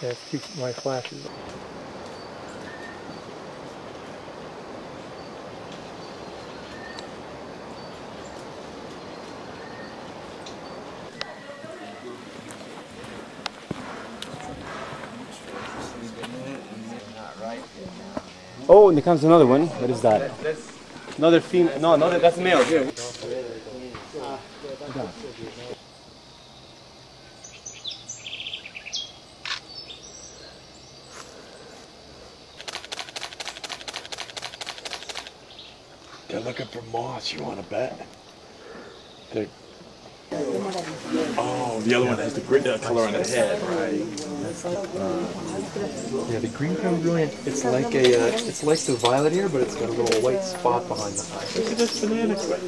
Yeah, it's too, my flash is. Oh, and there comes another one. What is that? Another female. No, no, that's male. Here. They're looking for moths. You want to bet? They're... Oh, the other one has the green color on its head, right? Yeah, the green crown brilliant. It's like a, it's like the violet here, but it's got a little white spot behind the eye. Look at this banana clip.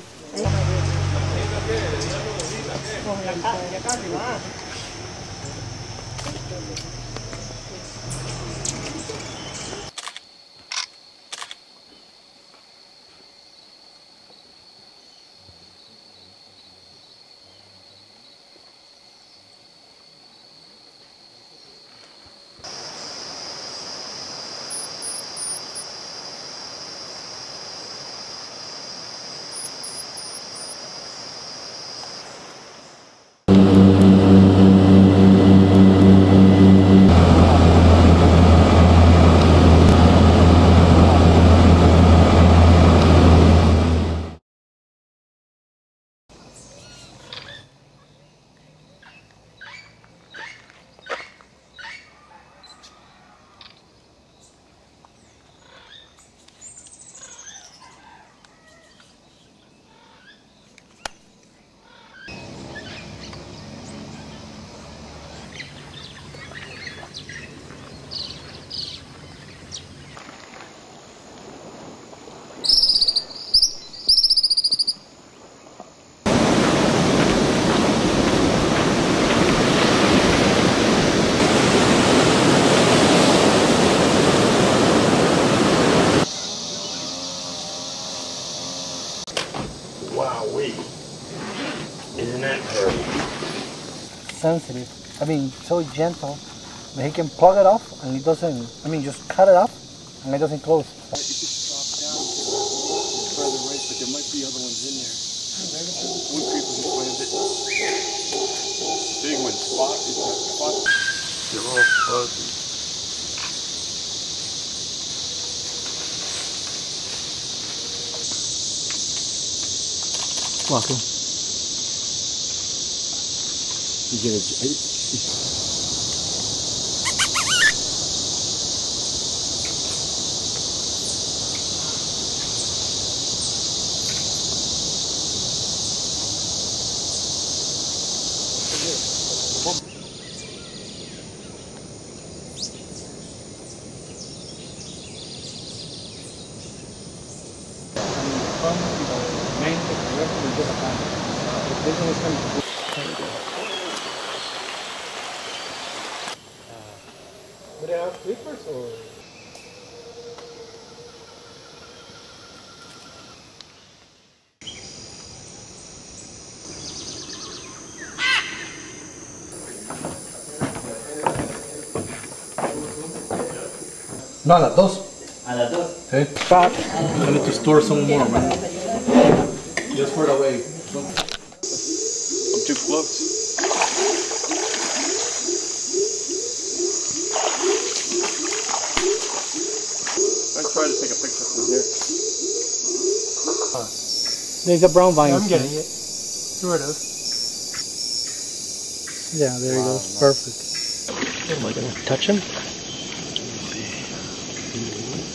Wowee. Isn't that terrible? Sensitive. I mean, so gentle that he can plug it off and it doesn't, I mean, just cut it off and it doesn't close. It just dropped down further right, but there might be other ones in there. Wood creeper just lands it. Big one, spot. It's a spot. They're all fuzzy. Walking. You get a... Do they have sleepers or? No, a las dos. A las dos. Sí. I need to store some more, man. Just for the way. I'm too close. I try to take a picture from here. There's a brown vine. I'm getting it. Sure it is. Yeah, there he goes. Perfect. Am I going to touch him?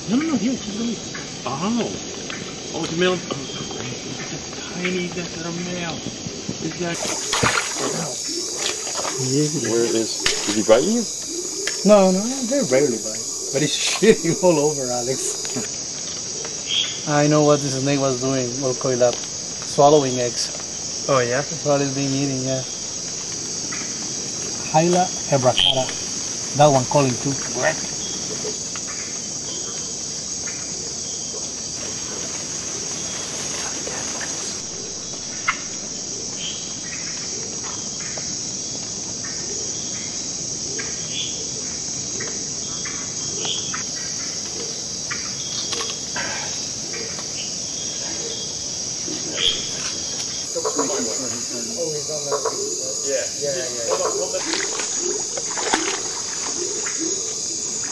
No, here, just release. Oh, it's a male. Oh, tiny, that's a male. Is that? Where is? Did he bite you? No, they rarely bite. But he's shitting all over, Alex. I know what this snake was doing. We'll call it up. Swallowing eggs. Oh, yeah? That's what it's been eating, yeah. Hyla hebracara. That one calling too.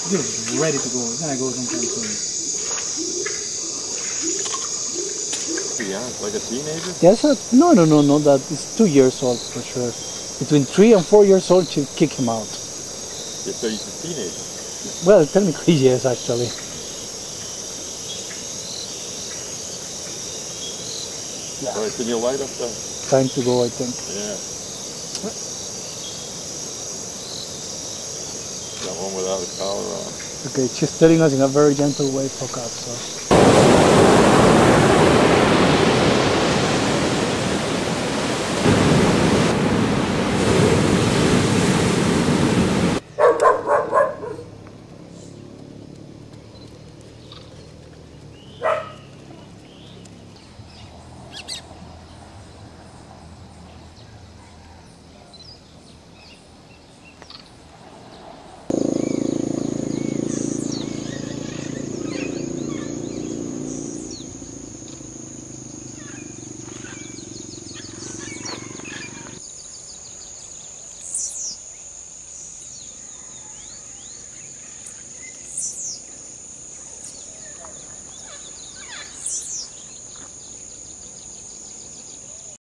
He's ready to go. He's gonna go sometime soon. Yeah, like a teenager? Yes, no. That is 2 years old for sure. Between 3 and 4 years old, she'll kick him out. Yeah, so he's a teenager. Well, technically yes, actually. All right, can you light up the... Time to go, I think. Yeah. That one without a collar on. Okay, she's telling us in a very gentle way, fuck off, so.